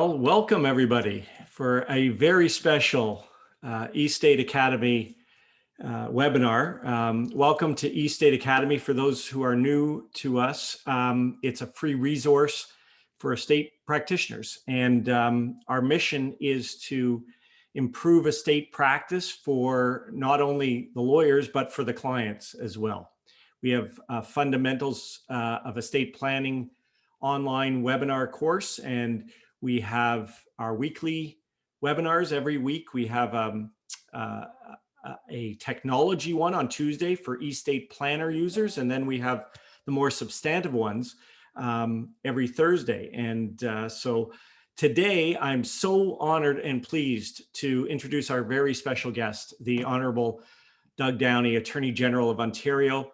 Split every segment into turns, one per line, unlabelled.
Well, welcome everybody for a very special East State Academy webinar. Welcome to East State Academy. For those who are new to us, it's a free resource for estate practitioners. And our mission is to improve estate practice for not only the lawyers, but for the clients as well. We have fundamentals of estate planning online webinar course, and we have our weekly webinars every week. We have a technology one on Tuesday for estate planner users, and then we have the more substantive ones every Thursday. And so today, I'm so honored and pleased to introduce our very special guest, the Honorable Doug Downey, Attorney General of Ontario.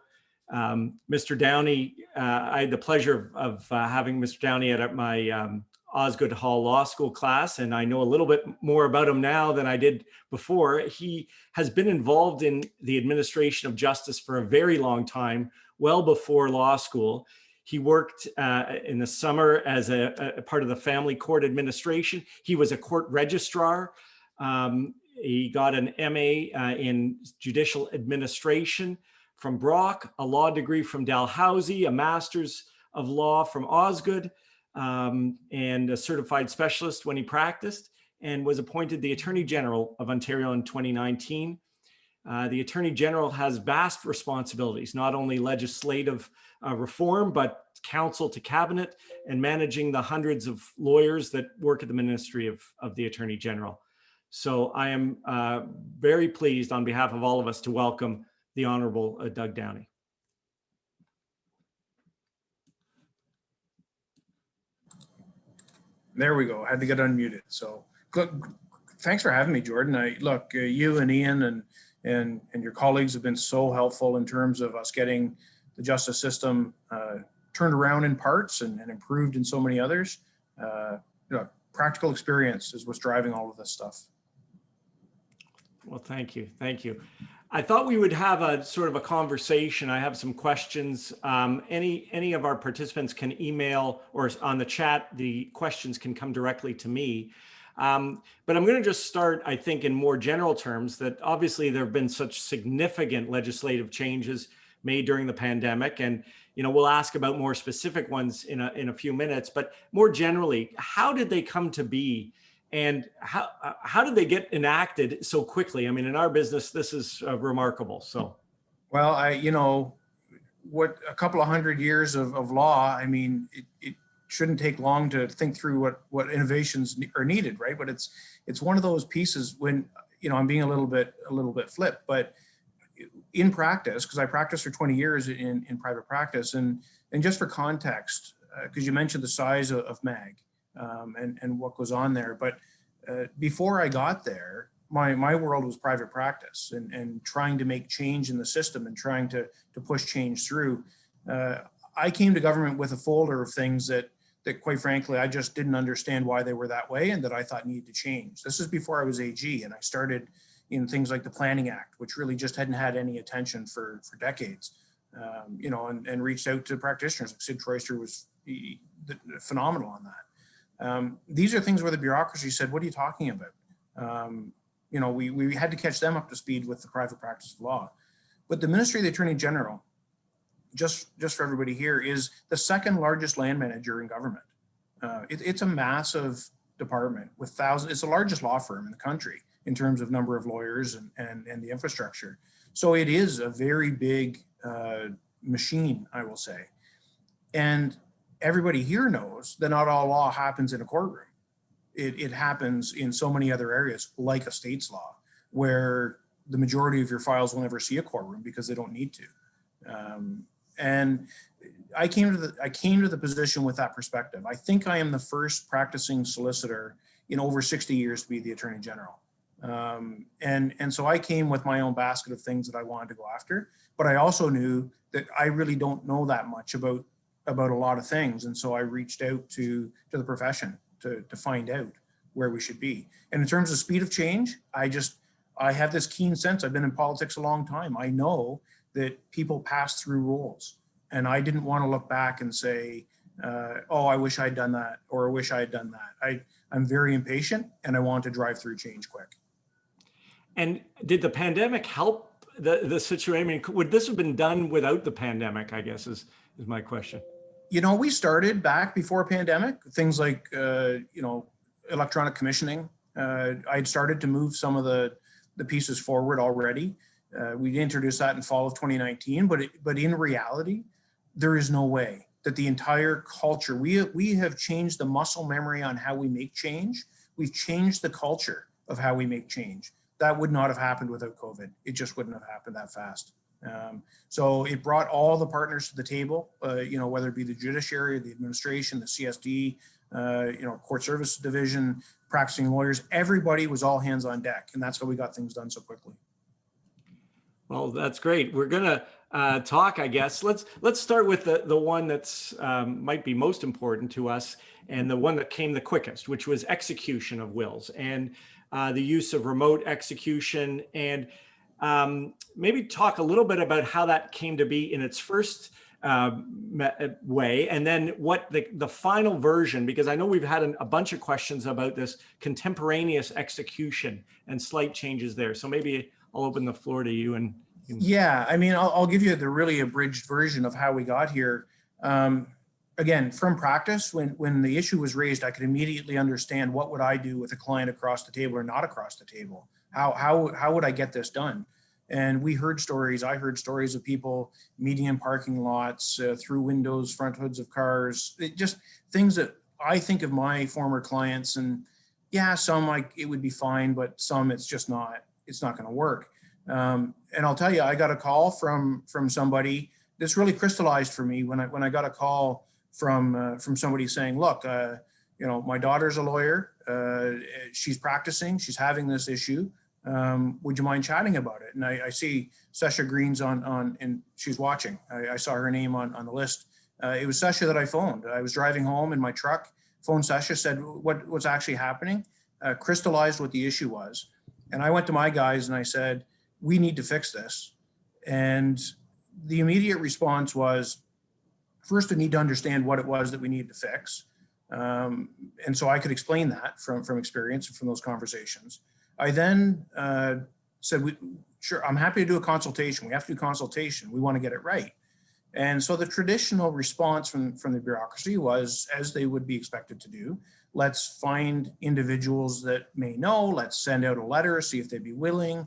Mr. Downey, I had the pleasure of having Mr. Downey at my Osgoode Hall Law School class, and I know a little bit more about him now than I did before. He has been involved in the administration of justice for a very long time, well before law school. He worked in the summer as a part of the family court administration. He was a court registrar. He got an MA in judicial administration from Brock, a law degree from Dalhousie, a master's of law from Osgoode, and a certified specialist when he practiced, and was appointed the Attorney General of Ontario in 2019. The Attorney General has vast responsibilities, not only legislative reform, but counsel to cabinet and managing the hundreds of lawyers that work at the Ministry of the Attorney General. So I am very pleased on behalf of all of us to welcome the Honorable Doug Downey.
There we go. I had to get unmuted. So thanks for having me, Jordan. Look, you and Ian and your colleagues have been so helpful in terms of us getting the justice system turned around in parts and improved in so many others. Practical experience is what's driving all of this stuff.
Well, thank you. Thank you. I thought we would have a sort of a conversation. I have some questions. Any of our participants can email, or on the chat, the questions can come directly to me. But I'm going to just start, I think, in more general terms, that obviously there have been such significant legislative changes made during the pandemic. And, we'll ask about more specific ones in a few minutes. But more generally, how did they come to be? And how did they get enacted so quickly? I mean, in our business, this is remarkable. So,
well, what a couple of hundred years of law, I mean, it shouldn't take long to think through what innovations are needed, right? But it's one of those pieces when, I'm being a little bit flip, but in practice, because I practiced for 20 years in private practice, and just for context, because you mentioned the size of MAG. And what goes on there. But before I got there, my world was private practice and trying to make change in the system and trying to push change through. I came to government with a folder of things that quite frankly, I just didn't understand why they were that way and that I thought needed to change. This is before I was AG, and I started in things like the Planning Act, which really just hadn't had any attention for decades. And reached out to practitioners. Like Sid Troyster was phenomenal on that. These are things where the bureaucracy said, what are you talking about? We had to catch them up to speed with the private practice of law. But the Ministry of the Attorney General, just for everybody here, is the second largest land manager in government. It's a massive department with thousands. It's the largest law firm in the country in terms of number of lawyers and the infrastructure. So it is a very big machine, I will say. And everybody here knows that not all law happens in a courtroom. It happens in so many other areas, like estates law, where the majority of your files will never see a courtroom because they don't need to. And I came to the position with that perspective. I think I am the first practicing solicitor in over 60 years to be the Attorney General. And so I came with my own basket of things that I wanted to go after, but I also knew that I really don't know that much about a lot of things. And so I reached out to the profession to find out where we should be. And in terms of speed of change, I have this keen sense. I've been in politics a long time. I know that people pass through rules, and I didn't want to look back and say, oh, I wish I'd done that, or I wish I had done that. I'm very impatient and I want to drive through change quick.
And did the pandemic help the situation? I mean, would this have been done without the pandemic, I guess is my question.
We started back before pandemic, things like, electronic commissioning. I'd started to move some of the pieces forward already. We introduced that in fall of 2019, but in reality, there is no way that the entire culture, we have changed the muscle memory on how we make change. We've changed the culture of how we make change. That would not have happened without COVID. It just wouldn't have happened that fast. So it brought all the partners to the table, whether it be the judiciary, the administration, the CSD, court service division, practicing lawyers, everybody was all hands on deck. And that's how we got things done so quickly.
Well, that's great. We're going to talk, I guess. Let's start with the one that's might be most important to us, and the one that came the quickest, which was execution of wills and the use of remote execution. And maybe talk a little bit about how that came to be in its first way, and then what the final version, because I know we've had a bunch of questions about this contemporaneous execution and slight changes there. So maybe I'll open the floor to you.
Yeah, I mean, I'll give you the really abridged version of how we got here. Again, from practice, when the issue was raised, I could immediately understand what would I do with a client across the table or not across the table. How would I get this done? And I heard stories of people meeting in parking lots, through windows, front hoods of cars, just things that I think of my former clients. And yeah, some like it would be fine, but some it's not going to work. And I'll tell you, I got a call from somebody that's really crystallized for me when I got a call from somebody saying, look, my daughter's a lawyer. She's practicing. She's having this issue. Would you mind chatting about it? And I see Sasha Green's on and she's watching. I saw her name on the list. It was Sasha that I phoned. I was driving home in my truck, phoned Sasha, said what's actually happening, crystallized what the issue was. And I went to my guys and I said, we need to fix this. And the immediate response was, first, I need to understand what it was that we needed to fix. And so I could explain that from experience and from those conversations. I then said, sure, I'm happy to do a consultation. We have to do consultation. We want to get it right. And so the traditional response from the bureaucracy was, as they would be expected to do, let's find individuals that may know, let's send out a letter, see if they'd be willing,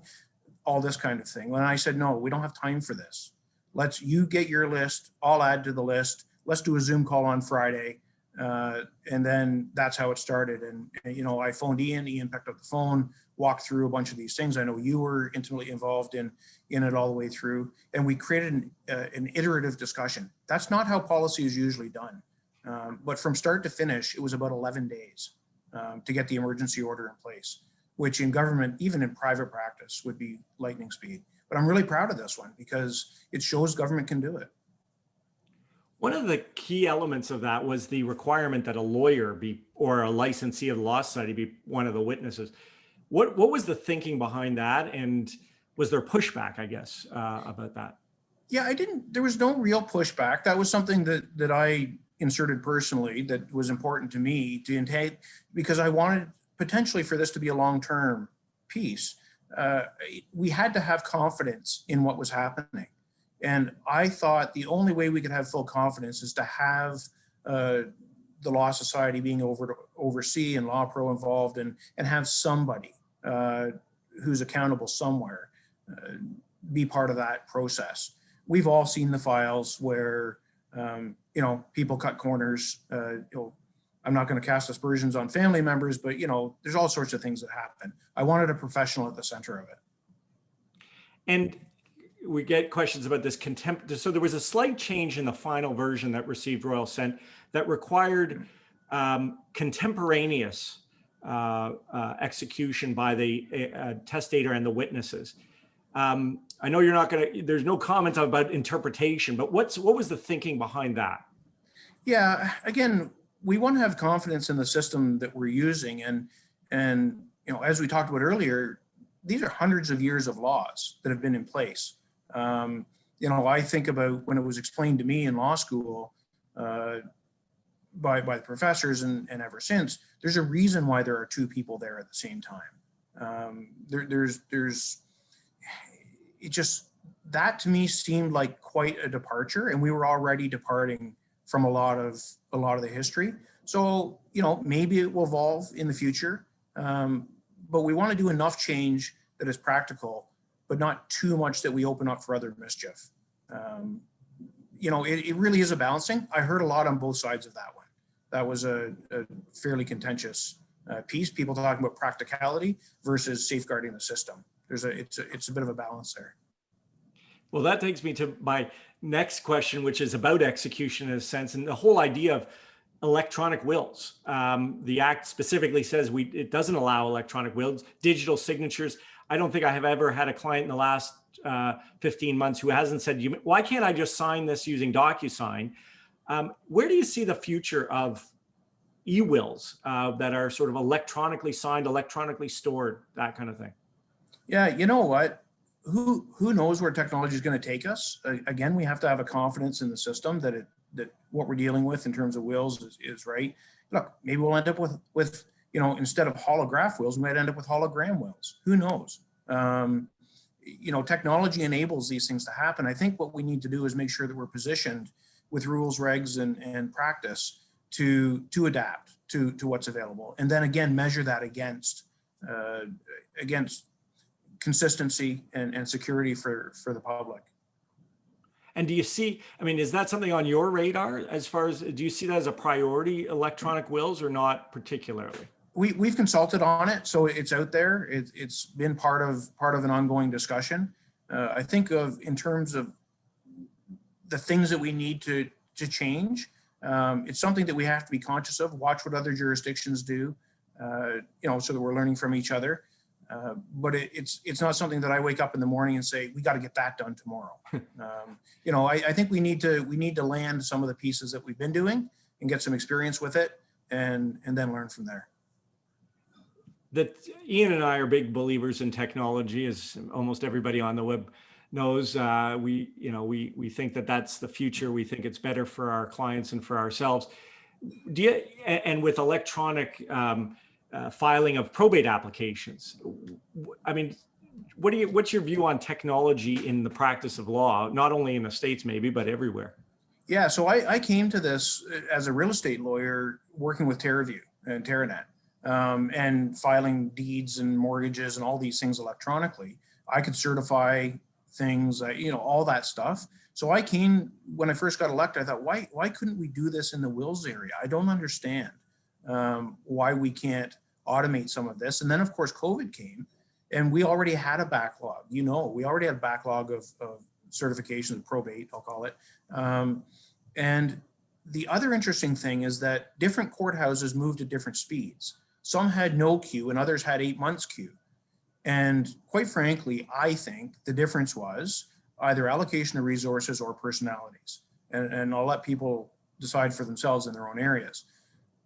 all this kind of thing. And I said, no, we don't have time for this. You get your list, I'll add to the list. Let's do a Zoom call on Friday. And then that's how it started. And, I phoned Ian picked up the phone, walked through a bunch of these things. I know you were intimately involved in it all the way through. And we created an iterative discussion. That's not how policy is usually done. But from start to finish, it was about 11 days to get the emergency order in place, which in government, even in private practice, would be lightning speed. But I'm really proud of this one because it shows government can do it.
One of the key elements of that was the requirement that a lawyer or a licensee of the Law Society be one of the witnesses. What was the thinking behind that? And was there pushback, I guess, about that?
Yeah, there was no real pushback. That was something that I inserted personally that was important to me to intake because I wanted potentially for this to be a long-term piece. We had to have confidence in what was happening. And I thought the only way we could have full confidence is to have the Law Society being oversee and Law Pro involved and have somebody who's accountable somewhere be part of that process. We've all seen the files where, people cut corners. I'm not going to cast aspersions on family members, but, there's all sorts of things that happen. I wanted a professional at the center of it. And
we get questions about this contempt. So there was a slight change in the final version that received royal assent that required contemporaneous execution by the testator and the witnesses. I know you're not going to, there's no comment about interpretation, but what was the thinking behind that?
Yeah, again, we want to have confidence in the system that we're using. And as we talked about earlier, these are hundreds of years of laws that have been in place. I think about when it was explained to me in law school, by the professors and ever since, there's a reason why there are two people there at the same time. It just, that to me seemed like quite a departure, and we were already departing from a lot of the history. So, you know, maybe it will evolve in the future, but we want to do enough change that is practical, but not too much that we open up for other mischief. You know, it really is a balancing. I heard a lot on both sides of that one. That was a fairly contentious piece. People talking about practicality versus safeguarding the system. It's a bit of a balance there.
Well, that takes me to my next question, which is about execution in a sense, and the whole idea of electronic wills. The Act specifically says it doesn't allow electronic wills, digital signatures. I don't think I have ever had a client in the last 15 months who hasn't said, why can't I just sign this using DocuSign? Where do you see the future of e-wills that are sort of electronically signed, electronically stored, that kind of thing?
Yeah, you know what? Who knows where technology is going to take us? Again, we have to have a confidence in the system that what we're dealing with in terms of wills is right. Look, maybe we'll end up with you know, instead of holograph wills, we might end up with hologram wills. Who knows? You know, technology enables these things to happen. I think what we need to do is make sure that we're positioned with rules, regs, and practice to adapt to what's available, and then again measure that against consistency and security for the public.
And do you see, I mean, is that something on your radar as far as, do you see that as a priority, electronic wills, or not particularly?
We've consulted on it, so it's out there. It's been part of an ongoing discussion. I think in terms of the things that we need to change, it's something that we have to be conscious of, watch what other jurisdictions do, you know, so that we're learning from each other. But it's not something that I wake up in the morning and say, we got to get that done tomorrow. You know, I think we need to land some of the pieces that we've been doing and get some experience with it, and then learn from there.
That Ian and I are big believers in technology, as almost everybody on the web knows. We think that that's the future. We think it's better for our clients and for ourselves. And with electronic filing of probate applications, I mean, what's your view on technology in the practice of law, not only in the States maybe, but everywhere?
Yeah, so I came to this as a real estate lawyer working with TerraView and TerraNet, and filing deeds and mortgages and all these things electronically. I could certify things, you know, all that stuff. So when I first got elected, I thought, why couldn't we do this in the wills area? I don't understand why we can't automate some of this. And then of course, COVID came, and we already had a backlog. You know, we already had a backlog of certifications, probate, I'll call it. And the other interesting thing is that different courthouses moved at different speeds. Some had no queue and others had 8 months queue. And quite frankly, I think the difference was either allocation of resources or personalities. And I'll let people decide for themselves in their own areas.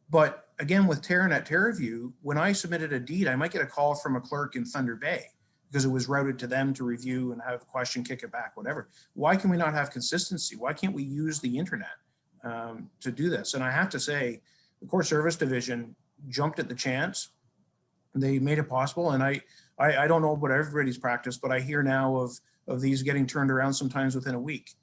But again, with TerraNet, TerraView, when I submitted a deed, I might get a call from a clerk in Thunder Bay because it was routed to them to review and have a question, kick it back, whatever. Why can we not have consistency? Why can't we use the internet to do this? And I have to say, the Court Service Division jumped at the chance. They made it possible. And I don't know about everybody's practice, but I hear now of these getting turned around sometimes within a week,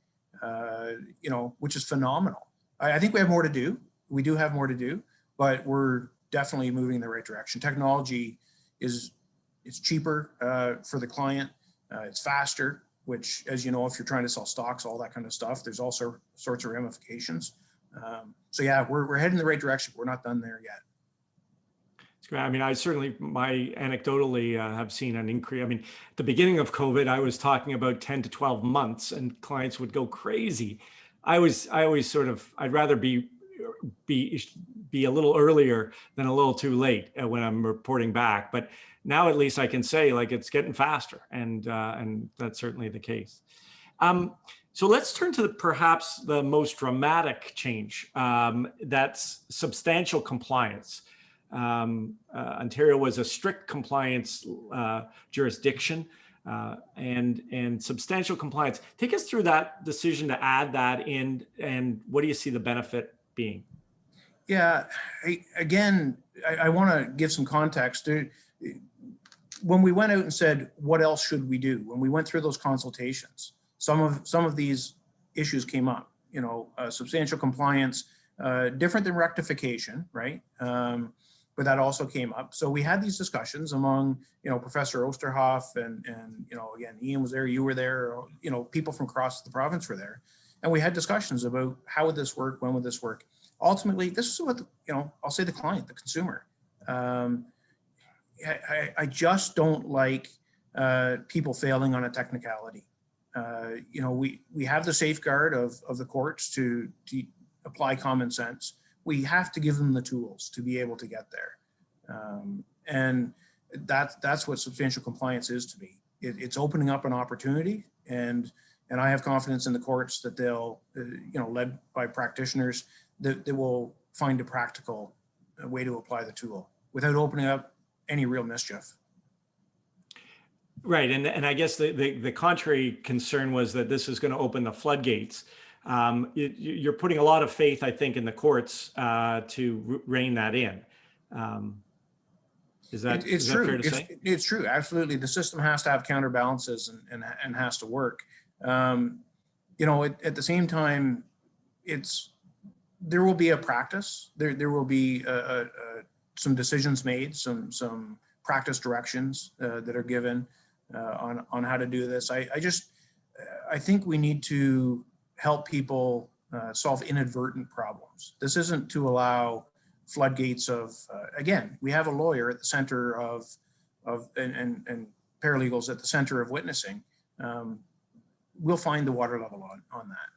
you know, which is phenomenal. I think we have more to do. We do have more to do, but we're definitely moving in the right direction. Technology it's cheaper for the client. It's faster, which, as you know, if you're trying to sell stocks, all that kind of stuff, there's also sorts of ramifications. So yeah, we're heading in the right direction. We're not done there yet.
I mean, my anecdotally have seen an increase. I mean, at the beginning of COVID, I was talking about 10 to 12 months and clients would go crazy. I always sort of, I'd rather be a little earlier than a little too late when I'm reporting back. But now at least I can say, like, it's getting faster, and that's certainly the case. So let's turn to perhaps the most dramatic change. That's substantial compliance. Ontario was a strict compliance jurisdiction, and substantial compliance. Take us through that decision to add that in, and what do you see the benefit being?
Yeah, I want to give some context. When we went out and said, what else should we do? When we went through those consultations, some of these issues came up, substantial compliance, different than rectification, right? But that also came up. So we had these discussions among, Professor Osterhoff and again, Ian was there, you were there, people from across the province were there. And we had discussions about how would this work? When would this work? Ultimately, this is what, I'll say the client, the consumer. I just don't like people failing on a technicality. We have the safeguard of the courts to apply common sense. We have to give them the tools to be able to get there. And that's what substantial compliance is to me. It's opening up an opportunity, and I have confidence in the courts that they'll, led by practitioners, that they will find a practical way to apply the tool without opening up any real mischief.
Right, and I guess the contrary concern was that this is going to open the floodgates. You're putting a lot of faith, I think, in the courts to rein that in. Is that
true.
Fair to say?
It's true. Absolutely. The system has to have counterbalances and has to work. At the same time, there will be a practice. There will be some decisions made, some practice directions that are given on how to do this. I think we need to help people solve inadvertent problems. This isn't to allow floodgates of, again, we have a lawyer at the center of and paralegals at the center of witnessing. We'll find the water level on that.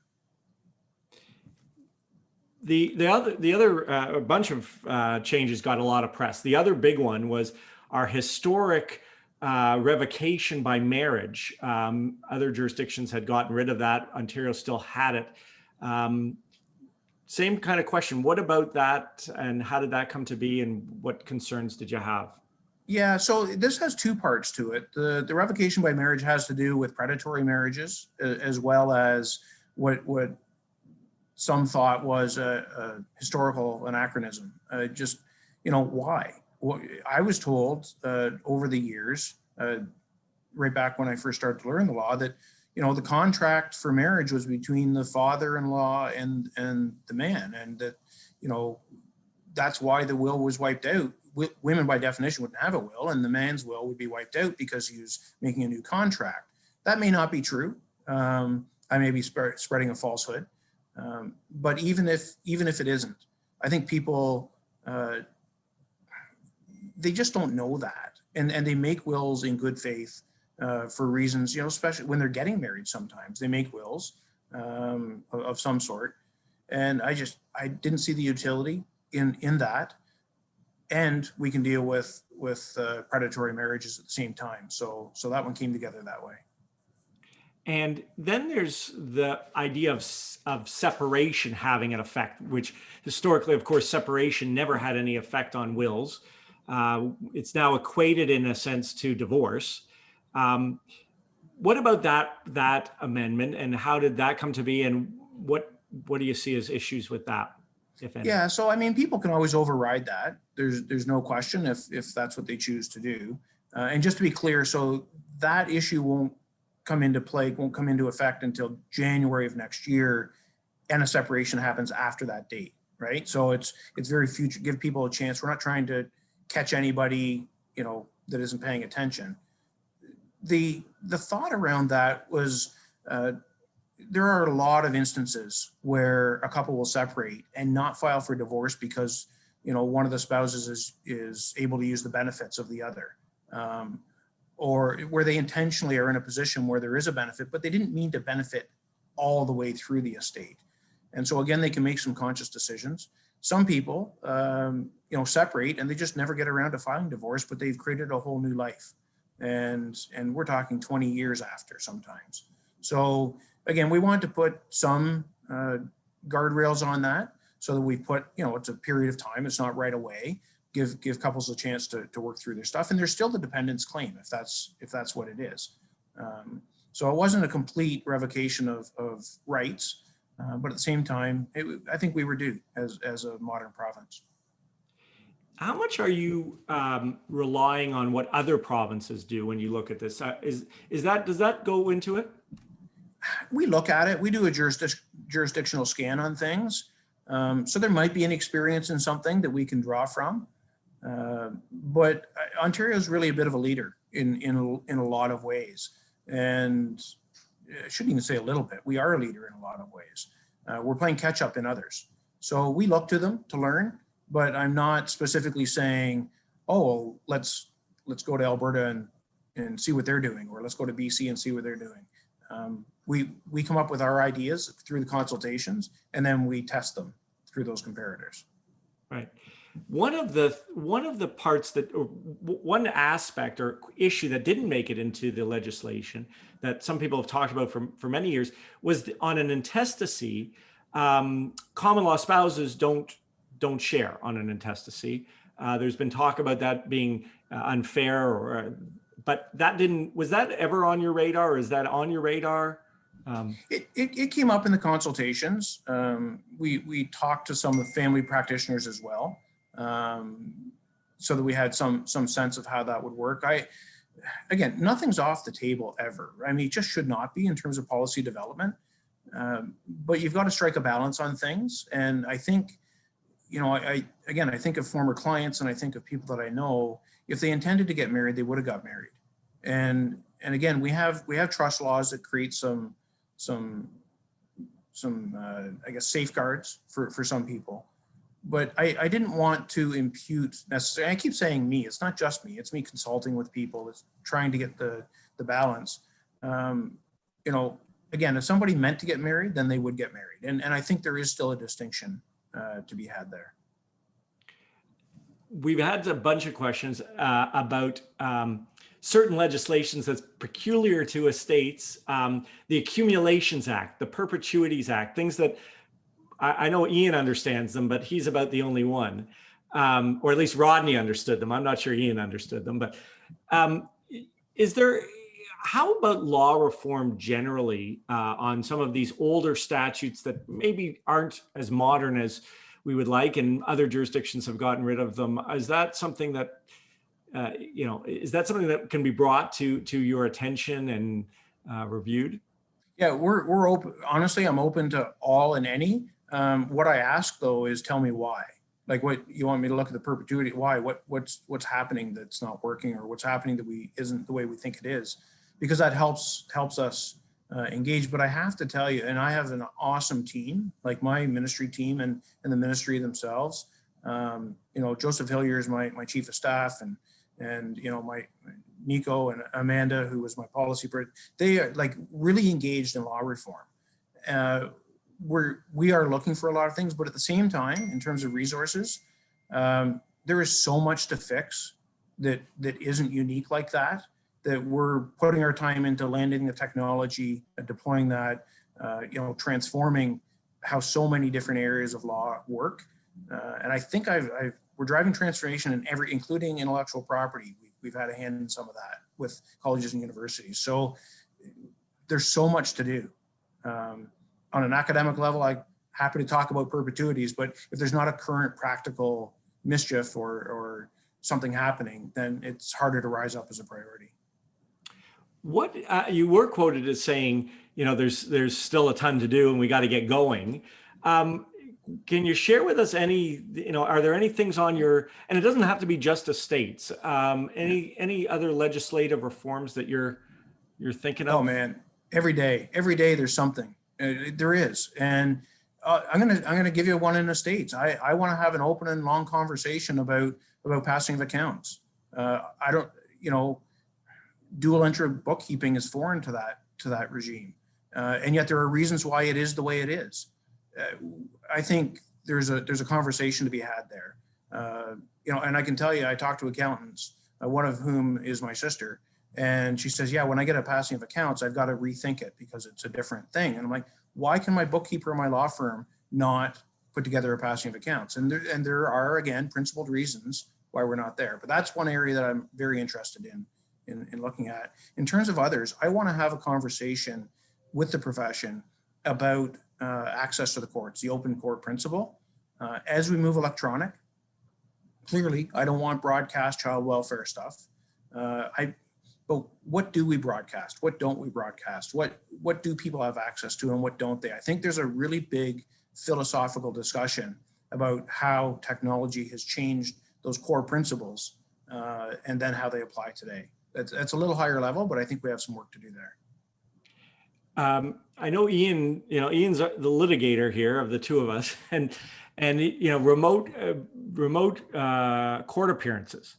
The other a bunch of changes got a lot of press. The other big one was our historic revocation by marriage. Other jurisdictions had gotten rid of that. Ontario still had it. Same kind of question. What about that, and how did that come to be, and what concerns did you have?
Yeah, so this has two parts to it. The revocation by marriage has to do with predatory marriages, as well as what some thought was a historical anachronism. Why? I was told over the years, right back when I first started to learn the law, that the contract for marriage was between the father-in-law and the man, and that that's why the will was wiped out. Women by definition wouldn't have a will, and the man's will would be wiped out because he was making a new contract. That may not be true. I may be spreading a falsehood, but even if it isn't, I think people they just don't know that, and they make wills in good faith for reasons, especially when they're getting married. Sometimes they make wills of some sort, and I didn't see the utility in that. And we can deal with predatory marriages at the same time. So that one came together that way.
And then there's the idea of separation having an effect, which historically, of course, separation never had any effect on wills. It's now equated in a sense to divorce. What about that amendment, and how did that come to be, and what do you see as issues with that, if any?
Yeah, so people can always override that. There's no question if that's what they choose to do. And just to be clear, so that issue won't come into effect until January of next year, and a separation happens after that date, right? So it's very future. Give people a chance. We're not trying to catch anybody that isn't paying attention. The thought around that was there are a lot of instances where a couple will separate and not file for divorce because one of the spouses is able to use the benefits of the other, or where they intentionally are in a position where there is a benefit, but they didn't mean to benefit all the way through the estate. And so again, they can make some conscious decisions. Some people separate and they just never get around to filing divorce, but they've created a whole new life. And we're talking 20 years after sometimes. So again, we want to put some guardrails on that, so that we put, it's a period of time. It's not right away. Give couples a chance to work through their stuff, and there's still the dependence claim if that's what it is. So it wasn't a complete revocation of rights. But at the same time, I think we were due as a modern province.
How much are you relying on what other provinces do when you look at this? Does that go into it?
We look at it. We do a jurisdictional scan on things. So there might be an experience in something that we can draw from. But Ontario is really a bit of a leader in a lot of ways. And I shouldn't even say a little bit. We are a leader in a lot of ways. We're playing catch up in others. So we look to them to learn, but I'm not specifically saying, oh, well, let's go to Alberta and see what they're doing, or let's go to BC and see what they're doing. We come up with our ideas through the consultations, and then we test them through those comparators.
Right. One of the parts that, or one aspect or issue that didn't make it into the legislation that some people have talked about for many years was on an intestacy. Common law spouses don't share on an intestacy. There's been talk about that being unfair, but was that ever on your radar? Or is that on your radar?
It came up in the consultations. We talked to some of the family practitioners as well, so that we had some sense of how that would work. Again, nothing's off the table ever. I mean, it just should not be in terms of policy development. But you've got to strike a balance on things. And I think, I think of former clients, and I think of people that I know. If they intended to get married, they would have got married. And again, we have trust laws that create some I guess safeguards for some people. But I didn't want to impute necessarily. I keep saying me. It's not just me. It's me consulting with people. It's trying to get the balance. Again, if somebody meant to get married, then they would get married. And I think there is still a distinction to be had there.
We've had a bunch of questions about certain legislations that's peculiar to estates, the Accumulations Act, the Perpetuities Act, things that I know Ian understands them, but he's about the only one, or at least Rodney understood them. I'm not sure Ian understood them, but how about law reform generally on some of these older statutes that maybe aren't as modern as we would like, and other jurisdictions have gotten rid of them? Is that something that, can be brought to your attention and reviewed?
Yeah, we're open. Honestly, I'm open to all and any. What I ask though is tell me why. Like, what you want me to look at the perpetuity? Why? What's happening that's not working, or what's happening that isn't the way we think it is? Because that helps us engage. But I have to tell you, and I have an awesome team, like my ministry team and the ministry themselves. Joseph Hillier is my chief of staff, and my Nico and Amanda, who was my policy person. They are like really engaged in law reform. We are looking for a lot of things, but at the same time, in terms of resources, there is so much to fix that isn't unique like that we're putting our time into landing the technology and deploying that, transforming how so many different areas of law work. And I think we're driving transformation in including intellectual property. We've had a hand in some of that with colleges and universities. So there's so much to do. On an academic level, I'm happy to talk about perpetuities, but if there's not a current practical mischief or something happening, then it's harder to rise up as a priority.
What you were quoted as saying, there's still a ton to do and we got to get going. Can you share with us are there any things on your, and it doesn't have to be just estates, any other legislative reforms that you're thinking of?
Oh man, every day there's something. There is. And I'm gonna give you one in estates. I want to have an open and long conversation about passing of accounts. I don't, dual entry bookkeeping is foreign to that regime. And yet there are reasons why it is the way it is. I think there's a conversation to be had there. And I can tell you, I talk to accountants, one of whom is my sister, and she says, yeah, when I get a passing of accounts, I've got to rethink it because it's a different thing. And I'm like, why can my bookkeeper in my law firm not put together a passing of accounts? And there are, again, principled reasons why we're not there. But that's one area that I'm very interested in looking at. In terms of others, I want to have a conversation with the profession about access to the courts, the open court principle. As we move electronic, clearly, I don't want broadcast child welfare stuff. But what do we broadcast? What don't we broadcast? What do people have access to and what don't they? I think there's a really big philosophical discussion about how technology has changed those core principles and then how they apply today. That's a little higher level, but I think we have some work to do there.
I know Ian, Ian's the litigator here of the two of us, and remote court appearances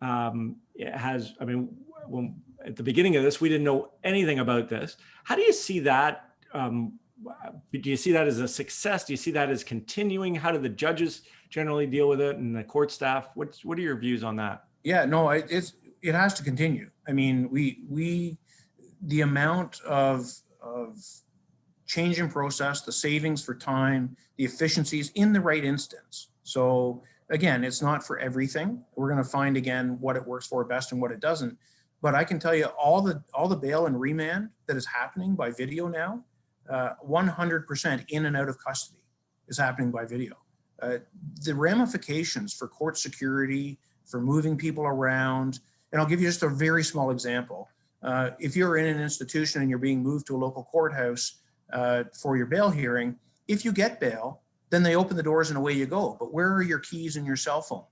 has, I mean, when, at the beginning of this, we didn't know anything about this. How do you see that? Do you see that as a success? Do you see that as continuing? How do the judges generally deal with it and the court staff? What are your views on that?
Yeah, no, it has to continue. I mean, the amount of change in process, the savings for time, the efficiencies in the right instance. So again, it's not for everything. We're going to find again what it works for best and what it doesn't. But I can tell you all the bail and remand that is happening by video now, 100% in and out of custody is happening by video. The ramifications for court security, for moving people around, and I'll give you just a very small example. If you're in an institution and you're being moved to a local courthouse for your bail hearing, if you get bail, then they open the doors and away you go. But where are your keys and your cell phone?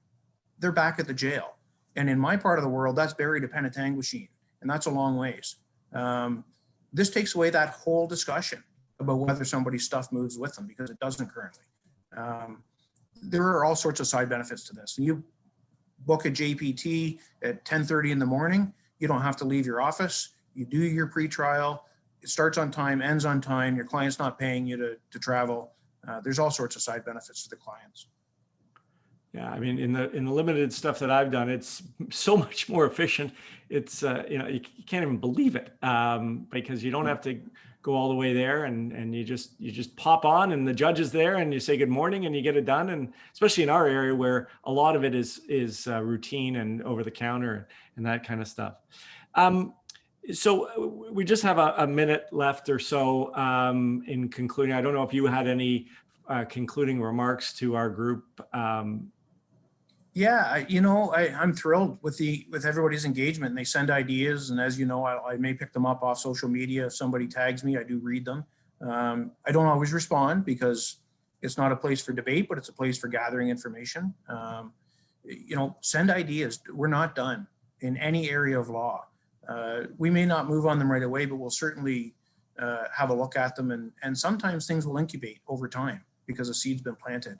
They're back at the jail. And in my part of the world, that's buried a Penetanguishene, and that's a long ways. This takes away that whole discussion about whether somebody's stuff moves with them, because it doesn't currently. There are all sorts of side benefits to this. And you book a JPT at 10:30 in the morning, you don't have to leave your office. You do your pretrial. It starts on time, ends on time. Your client's not paying you to travel. There's all sorts of side benefits to the clients.
Yeah, I mean, in the limited stuff that I've done, it's so much more efficient. It's you can't even believe it because you don't have to go all the way there, and you just pop on, and the judge is there, and you say good morning, and you get it done. And especially in our area where a lot of it is routine and over the counter and that kind of stuff. So we just have a minute left or so in concluding. I don't know if you had any concluding remarks to our group.
Yeah, I'm thrilled with everybody's engagement, and they send ideas. And as you know, I may pick them up off social media. If somebody tags me, I do read them. I don't always respond because it's not a place for debate, but it's a place for gathering information. Send ideas. We're not done in any area of law. We may not move on them right away, but we'll certainly have a look at them. And sometimes things will incubate over time because a seed's been planted.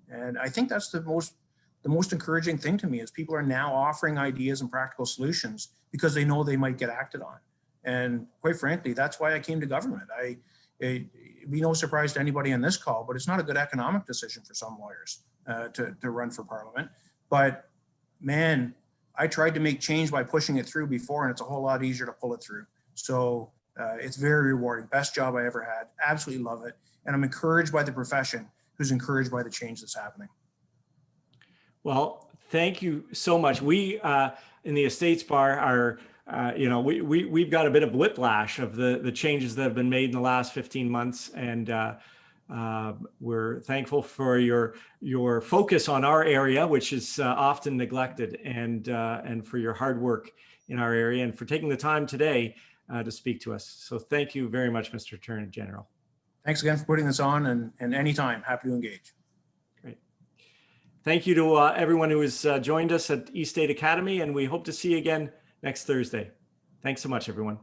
And I think that's the most encouraging thing to me is people are now offering ideas and practical solutions because they know they might get acted on. And quite frankly, that's why I came to government. It'd be no surprise to anybody on this call, but it's not a good economic decision for some lawyers to run for parliament. But man, I tried to make change by pushing it through before, and it's a whole lot easier to pull it through. So it's very rewarding. Best job I ever had. Absolutely love it. And I'm encouraged by the profession who's encouraged by the change that's happening. Well, thank you so much. We in the Estates Bar are, we've got a bit of whiplash of the changes that have been made in the last 15 months. And we're thankful for your focus on our area, which is often neglected, and for your hard work in our area, and for taking the time today to speak to us. So thank you very much, Mr. Attorney General. Thanks again for putting this on, and anytime, happy to engage. Great. Thank you to everyone who has joined us at East State Academy, and we hope to see you again next Thursday. Thanks so much, everyone.